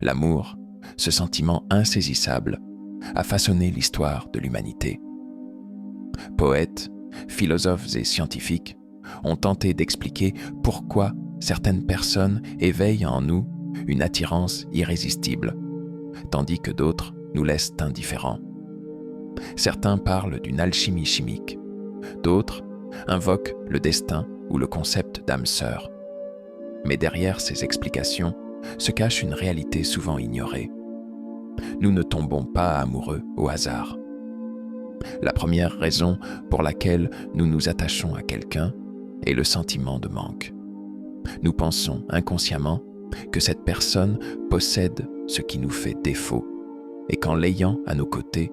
L'amour, ce sentiment insaisissable, a façonné l'histoire de l'humanité. Poètes, philosophes et scientifiques ont tenté d'expliquer pourquoi certaines personnes éveillent en nous une attirance irrésistible, tandis que d'autres nous laissent indifférents. Certains parlent d'une alchimie chimique, d'autres invoquent le destin ou le concept d'âme sœur. Mais derrière ces explications se cache une réalité souvent ignorée. Nous ne tombons pas amoureux au hasard. La première raison pour laquelle nous nous attachons à quelqu'un est le sentiment de manque. Nous pensons inconsciemment que cette personne possède ce qui nous fait défaut et qu'en l'ayant à nos côtés,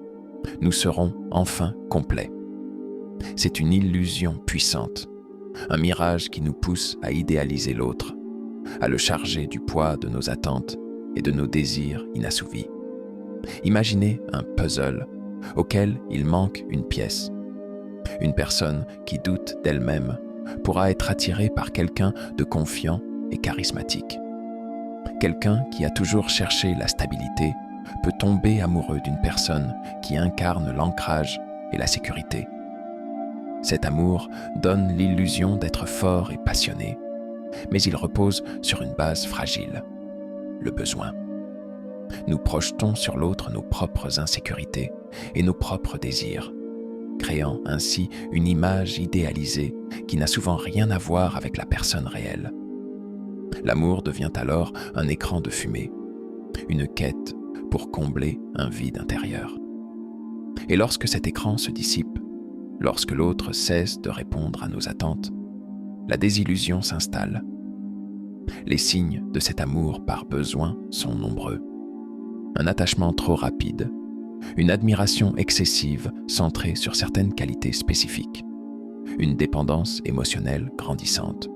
nous serons enfin complets. C'est une illusion puissante, un mirage qui nous pousse à idéaliser l'autre, à le charger du poids de nos attentes et de nos désirs inassouvis. Imaginez un puzzle auquel il manque une pièce. Une personne qui doute d'elle-même pourra être attirée par quelqu'un de confiant et charismatique. Quelqu'un qui a toujours cherché la stabilité peut tomber amoureux d'une personne qui incarne l'ancrage et la sécurité. Cet amour donne l'illusion d'être fort et passionné, mais il repose sur une base fragile, le besoin. Nous projetons sur l'autre nos propres insécurités et nos propres désirs, créant ainsi une image idéalisée qui n'a souvent rien à voir avec la personne réelle. L'amour devient alors un écran de fumée, une quête pour combler un vide intérieur. Et lorsque cet écran se dissipe, lorsque l'autre cesse de répondre à nos attentes, la désillusion s'installe. Les signes de cet amour par besoin sont nombreux. Un attachement trop rapide, une admiration excessive centrée sur certaines qualités spécifiques, une dépendance émotionnelle grandissante.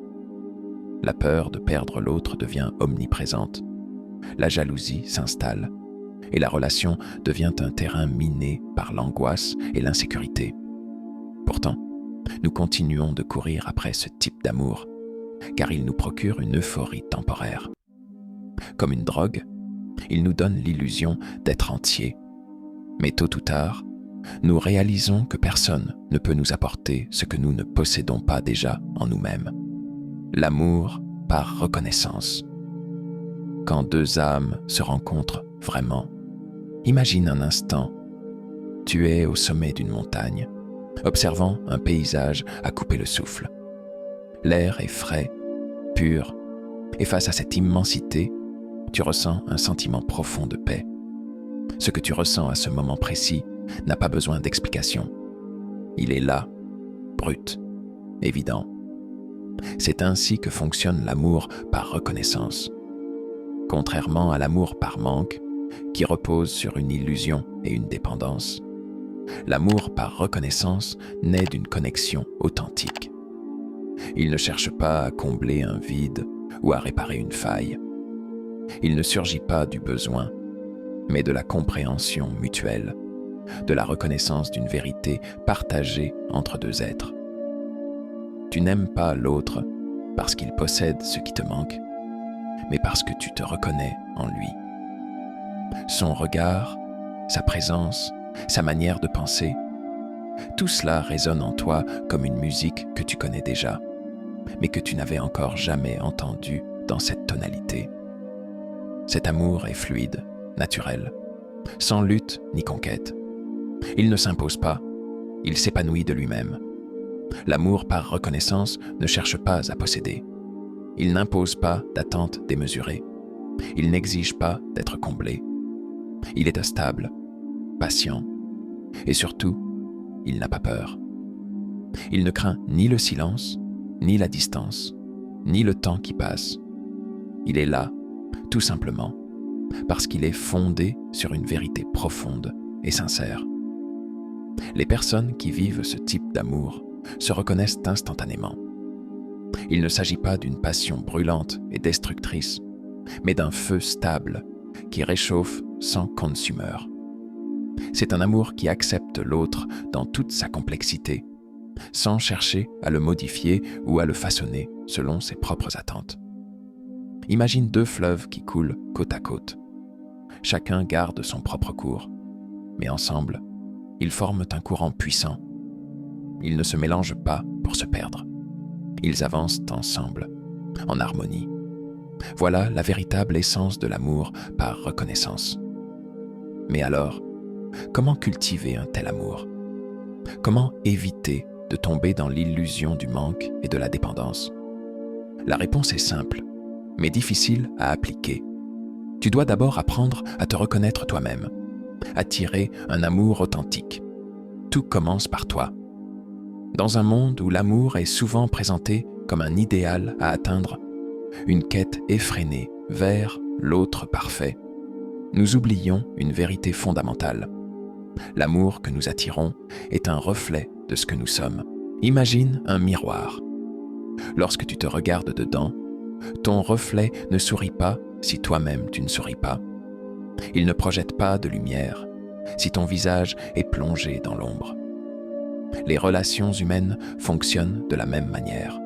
La peur de perdre l'autre devient omniprésente, la jalousie s'installe et la relation devient un terrain miné par l'angoisse et l'insécurité. Pourtant, nous continuons de courir après ce type d'amour, car il nous procure une euphorie temporaire. Comme une drogue, il nous donne l'illusion d'être entier. Mais tôt ou tard, nous réalisons que personne ne peut nous apporter ce que nous ne possédons pas déjà en nous-mêmes. L'amour par reconnaissance. Quand deux âmes se rencontrent vraiment, imagine un instant, tu es au sommet d'une montagne, observant un paysage à couper le souffle. L'air est frais, pur, et face à cette immensité, tu ressens un sentiment profond de paix. Ce que tu ressens à ce moment précis n'a pas besoin d'explication. Il est là, brut, évident. C'est ainsi que fonctionne l'amour par reconnaissance. Contrairement à l'amour par manque, qui repose sur une illusion et une dépendance, l'amour par reconnaissance naît d'une connexion authentique. Il ne cherche pas à combler un vide ou à réparer une faille. Il ne surgit pas du besoin, mais de la compréhension mutuelle, de la reconnaissance d'une vérité partagée entre deux êtres. Tu n'aimes pas l'autre parce qu'il possède ce qui te manque, mais parce que tu te reconnais en lui. Son regard, sa présence, sa manière de penser, tout cela résonne en toi comme une musique que tu connais déjà, mais que tu n'avais encore jamais entendue dans cette tonalité. Cet amour est fluide, naturel, sans lutte ni conquête. Il ne s'impose pas, il s'épanouit de lui-même. L'amour par reconnaissance ne cherche pas à posséder. Il n'impose pas d'attente démesurée. Il n'exige pas d'être comblé. Il est stable, patient, et surtout, il n'a pas peur. Il ne craint ni le silence, ni la distance, ni le temps qui passe. Il est là, tout simplement, parce qu'il est fondé sur une vérité profonde et sincère. Les personnes qui vivent ce type d'amour se reconnaissent instantanément. Il ne s'agit pas d'une passion brûlante et destructrice, mais d'un feu stable qui réchauffe sans consumeur. C'est un amour qui accepte l'autre dans toute sa complexité, sans chercher à le modifier ou à le façonner selon ses propres attentes. Imagine deux fleuves qui coulent côte à côte. chacun garde son propre cours, mais ensemble, ils forment un courant puissant. Ils ne se mélangent pas pour se perdre. Ils avancent ensemble, en harmonie. Voilà la véritable essence de l'amour par reconnaissance. Mais alors, comment cultiver un tel amour? Comment éviter de tomber dans l'illusion du manque et de la dépendance? La réponse est simple, mais difficile à appliquer. Tu dois d'abord apprendre à te reconnaître toi-même, attirer un amour authentique. Tout commence par toi. Dans un monde où l'amour est souvent présenté comme un idéal à atteindre, une quête effrénée vers l'autre parfait, nous oublions une vérité fondamentale. L'amour que nous attirons est un reflet de ce que nous sommes. Imagine un miroir. Lorsque tu te regardes dedans, ton reflet ne sourit pas si toi-même tu ne souris pas. Il ne projette pas de lumière si ton visage est plongé dans l'ombre. Les relations humaines fonctionnent de la même manière.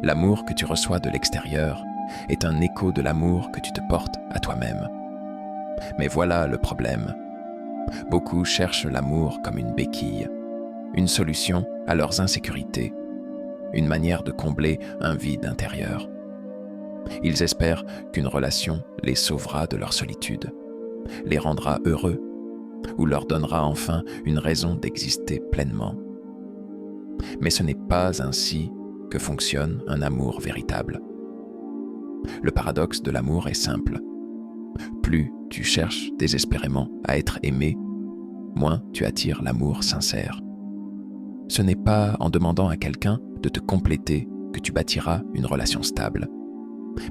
L'amour que tu reçois de l'extérieur est un écho de l'amour que tu te portes à toi-même. Mais voilà le problème. Beaucoup cherchent l'amour comme une béquille, une solution à leurs insécurités, une manière de combler un vide intérieur. Ils espèrent qu'une relation les sauvera de leur solitude, les rendra heureux ou leur donnera enfin une raison d'exister pleinement. Mais ce n'est pas ainsi que fonctionne un amour véritable. Le paradoxe de l'amour est simple. Plus tu cherches désespérément à être aimé, moins tu attires l'amour sincère. Ce n'est pas en demandant à quelqu'un de te compléter que tu bâtiras une relation stable,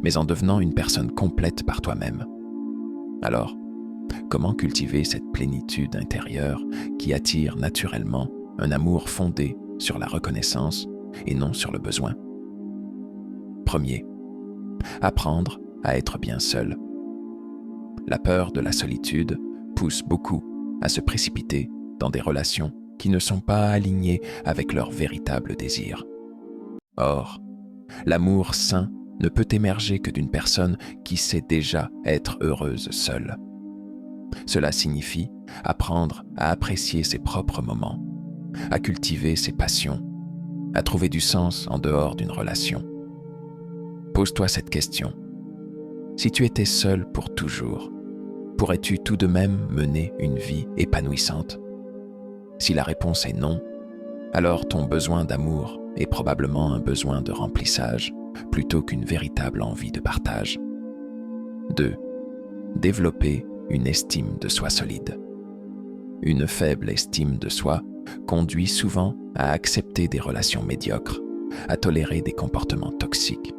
mais en devenant une personne complète par toi-même. Alors, comment cultiver cette plénitude intérieure qui attire naturellement un amour fondé sur la reconnaissance et non sur le besoin? Premier, apprendre à être bien seul. La peur de la solitude pousse beaucoup à se précipiter dans des relations qui ne sont pas alignées avec leurs véritables désirs. Or, l'amour sain ne peut émerger que d'une personne qui sait déjà être heureuse seule. Cela signifie apprendre à apprécier ses propres moments, à cultiver ses passions, à trouver du sens en dehors d'une relation. Pose-toi cette question. Si tu étais seul pour toujours, pourrais-tu tout de même mener une vie épanouissante? Si la réponse est non, alors ton besoin d'amour est probablement un besoin de remplissage plutôt qu'une véritable envie de partage. 2. Développer une estime de soi solide. Une faible estime de soi conduit souvent à accepter des relations médiocres, à tolérer des comportements toxiques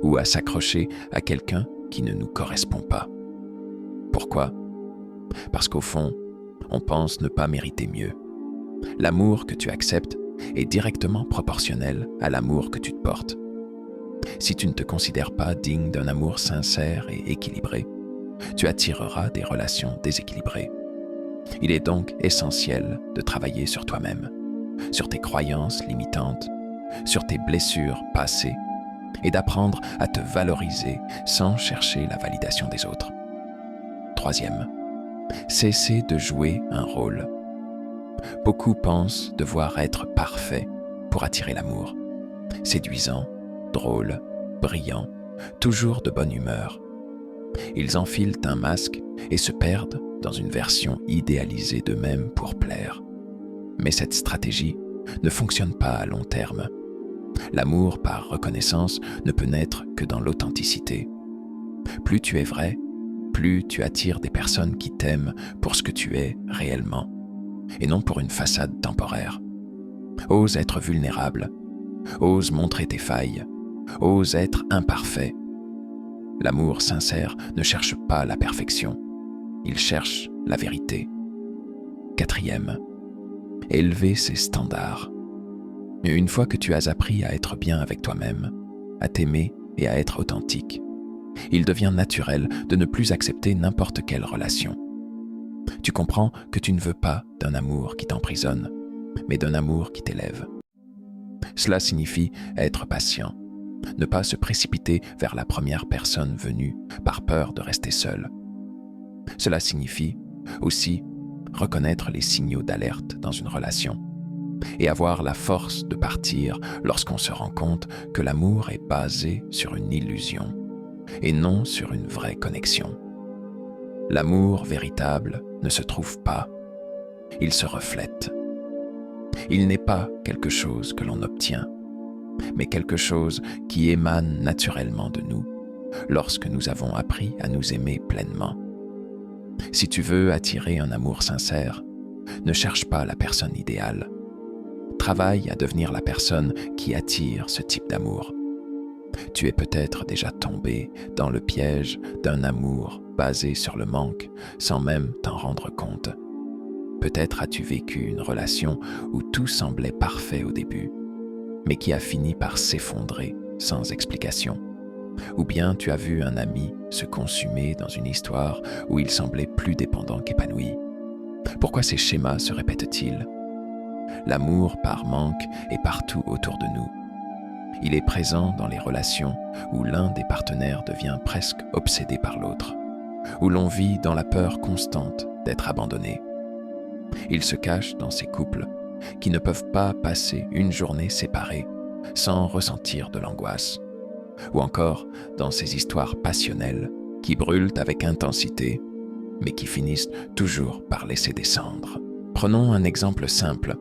ou à s'accrocher à quelqu'un qui ne nous correspond pas. Pourquoi? Parce qu'au fond, on pense ne pas mériter mieux. L'amour que tu acceptes est directement proportionnel à l'amour que tu te portes. Si tu ne te considères pas digne d'un amour sincère et équilibré, tu attireras des relations déséquilibrées. Il est donc essentiel de travailler sur toi-même, sur tes croyances limitantes, sur tes blessures passées et d'apprendre à te valoriser sans chercher la validation des autres. Troisième, cesser de jouer un rôle. Beaucoup pensent devoir être parfait pour attirer l'amour. Séduisant, drôle, brillant, toujours de bonne humeur. Ils enfilent un masque et se perdent dans une version idéalisée d'eux-mêmes pour plaire. Mais cette stratégie ne fonctionne pas à long terme. L'amour par reconnaissance ne peut naître que dans l'authenticité. Plus tu es vrai, plus tu attires des personnes qui t'aiment pour ce que tu es réellement, et non pour une façade temporaire. Ose être vulnérable, ose montrer tes failles, ose être imparfait. L'amour sincère ne cherche pas la perfection, il cherche la vérité. Quatrième, élever ses standards. Une fois que tu as appris à être bien avec toi-même, à t'aimer et à être authentique, il devient naturel de ne plus accepter n'importe quelle relation. Tu comprends que tu ne veux pas d'un amour qui t'emprisonne, mais d'un amour qui t'élève. Cela signifie être patient, ne pas se précipiter vers la première personne venue par peur de rester seul. Cela signifie aussi reconnaître les signaux d'alerte dans une relation et avoir la force de partir lorsqu'on se rend compte que l'amour est basé sur une illusion et non sur une vraie connexion. L'amour véritable ne se trouve pas, il se reflète. Il n'est pas quelque chose que l'on obtient, mais quelque chose qui émane naturellement de nous lorsque nous avons appris à nous aimer pleinement. Si tu veux attirer un amour sincère, ne cherche pas la personne idéale. Travaille à devenir la personne qui attire ce type d'amour. Tu es peut-être déjà tombé dans le piège d'un amour basé sur le manque sans même t'en rendre compte. Peut-être as-tu vécu une relation où tout semblait parfait au début, mais qui a fini par s'effondrer sans explication. Ou bien tu as vu un ami se consumer dans une histoire où il semblait plus dépendant qu'épanoui. Pourquoi ces schémas se répètent-ils? L'amour par manque est partout autour de nous. Il est présent dans les relations où l'un des partenaires devient presque obsédé par l'autre, où l'on vit dans la peur constante d'être abandonné. Il se cache dans ces couples qui ne peuvent pas passer une journée séparée sans ressentir de l'angoisse, ou encore dans ces histoires passionnelles qui brûlent avec intensité, mais qui finissent toujours par laisser des cendres. Prenons un exemple simple.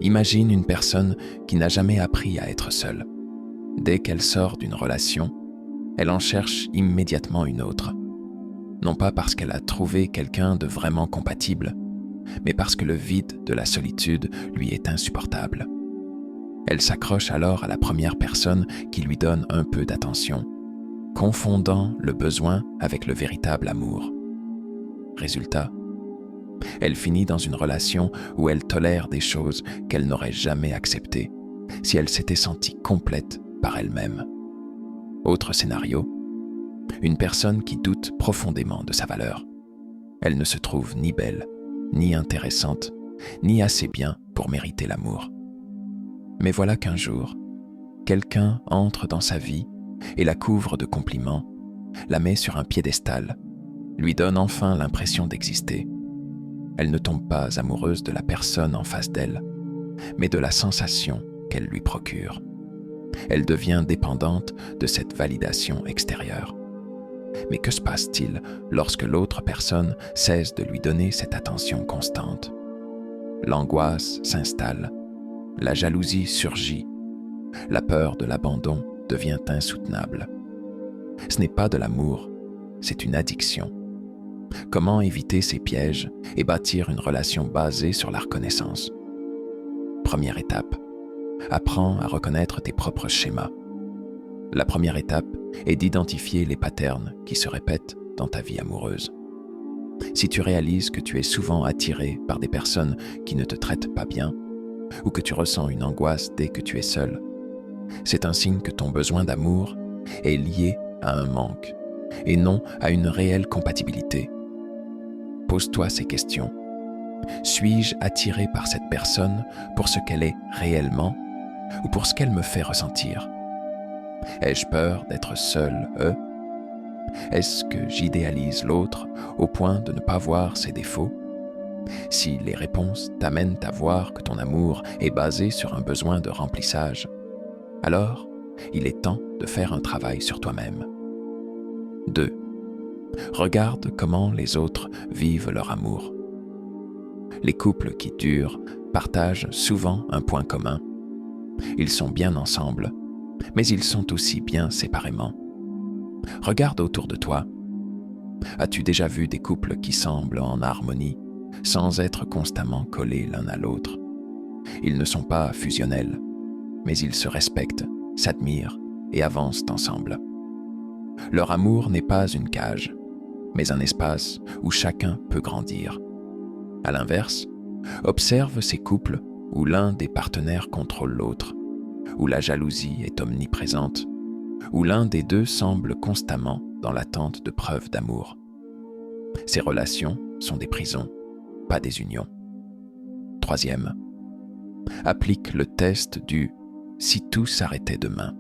Imagine une personne qui n'a jamais appris à être seule. Dès qu'elle sort d'une relation, elle en cherche immédiatement une autre. Non pas parce qu'elle a trouvé quelqu'un de vraiment compatible, mais parce que le vide de la solitude lui est insupportable. Elle s'accroche alors à la première personne qui lui donne un peu d'attention, confondant le besoin avec le véritable amour. Résultat, elle finit dans une relation où elle tolère des choses qu'elle n'aurait jamais acceptées si elle s'était sentie complète par elle-même. Autre scénario, une personne qui doute profondément de sa valeur. Elle ne se trouve ni belle, ni intéressante, ni assez bien pour mériter l'amour. Mais voilà qu'un jour, quelqu'un entre dans sa vie et la couvre de compliments, la met sur un piédestal, lui donne enfin l'impression d'exister. Elle ne tombe pas amoureuse de la personne en face d'elle, mais de la sensation qu'elle lui procure. Elle devient dépendante de cette validation extérieure. Mais que se passe-t-il lorsque l'autre personne cesse de lui donner cette attention constante? L'angoisse s'installe, la jalousie surgit, la peur de l'abandon devient insoutenable. Ce n'est pas de l'amour, c'est une addiction. Comment éviter ces pièges et bâtir une relation basée sur la reconnaissance? Première étape, apprends à reconnaître tes propres schémas. La première étape est d'identifier les patterns qui se répètent dans ta vie amoureuse. Si tu réalises que tu es souvent attiré par des personnes qui ne te traitent pas bien, ou que tu ressens une angoisse dès que tu es seul, c'est un signe que ton besoin d'amour est lié à un manque et non à une réelle compatibilité. Pose-toi ces questions. Suis-je attiré par cette personne pour ce qu'elle est réellement ou pour ce qu'elle me fait ressentir? Ai-je peur d'être seul, Est-ce que j'idéalise l'autre au point de ne pas voir ses défauts? Si les réponses t'amènent à voir que ton amour est basé sur un besoin de remplissage, alors il est temps de faire un travail sur toi-même. 2. Regarde comment les autres vivent leur amour. Les couples qui durent partagent souvent un point commun. Ils sont bien ensemble, mais ils sont aussi bien séparément. Regarde autour de toi. As-tu déjà vu des couples qui semblent en harmonie, sans être constamment collés l'un à l'autre? Ils ne sont pas fusionnels, mais ils se respectent, s'admirent et avancent ensemble. Leur amour n'est pas une cage, mais un espace où chacun peut grandir. À l'inverse, observe ces couples où l'un des partenaires contrôle l'autre, où la jalousie est omniprésente, où l'un des deux semble constamment dans l'attente de preuves d'amour. Ces relations sont des prisons, pas des unions. 3. Applique le test du « si tout s'arrêtait demain ».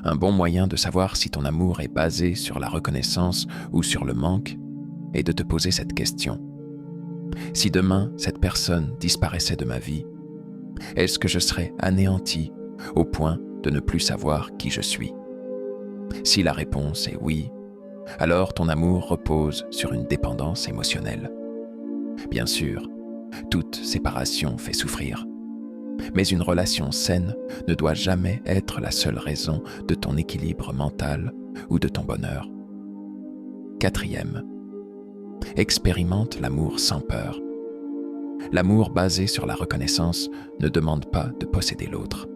Un bon moyen de savoir si ton amour est basé sur la reconnaissance ou sur le manque est de te poser cette question. Si demain, cette personne disparaissait de ma vie, est-ce que je serais anéanti au point de ne plus savoir qui je suis? Si la réponse est oui, alors ton amour repose sur une dépendance émotionnelle. Bien sûr, toute séparation fait souffrir, mais une relation saine ne doit jamais être la seule raison de ton équilibre mental ou de ton bonheur. 4e, expérimente l'amour sans peur. L'amour basé sur la reconnaissance ne demande pas de posséder l'autre,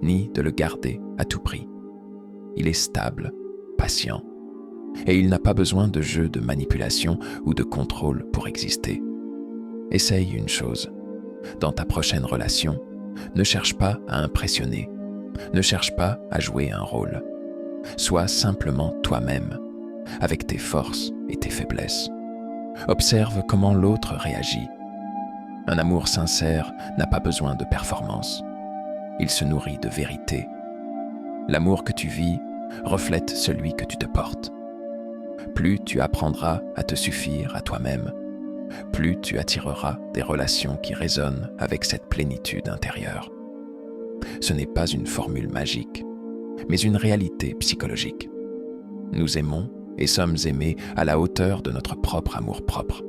ni de le garder à tout prix. Il est stable, patient, et il n'a pas besoin de jeux de manipulation ou de contrôle pour exister. Essaye une chose. Dans ta prochaine relation, ne cherche pas à impressionner, ne cherche pas à jouer un rôle. Sois simplement toi-même, avec tes forces et tes faiblesses. Observe comment l'autre réagit. Un amour sincère n'a pas besoin de performance. Il se nourrit de vérité. L'amour que tu vis reflète celui que tu te portes. Plus tu apprendras à te suffire à toi-même, plus tu attireras des relations qui résonnent avec cette plénitude intérieure. Ce n'est pas une formule magique, mais une réalité psychologique. Nous aimons et sommes aimés à la hauteur de notre propre amour-propre.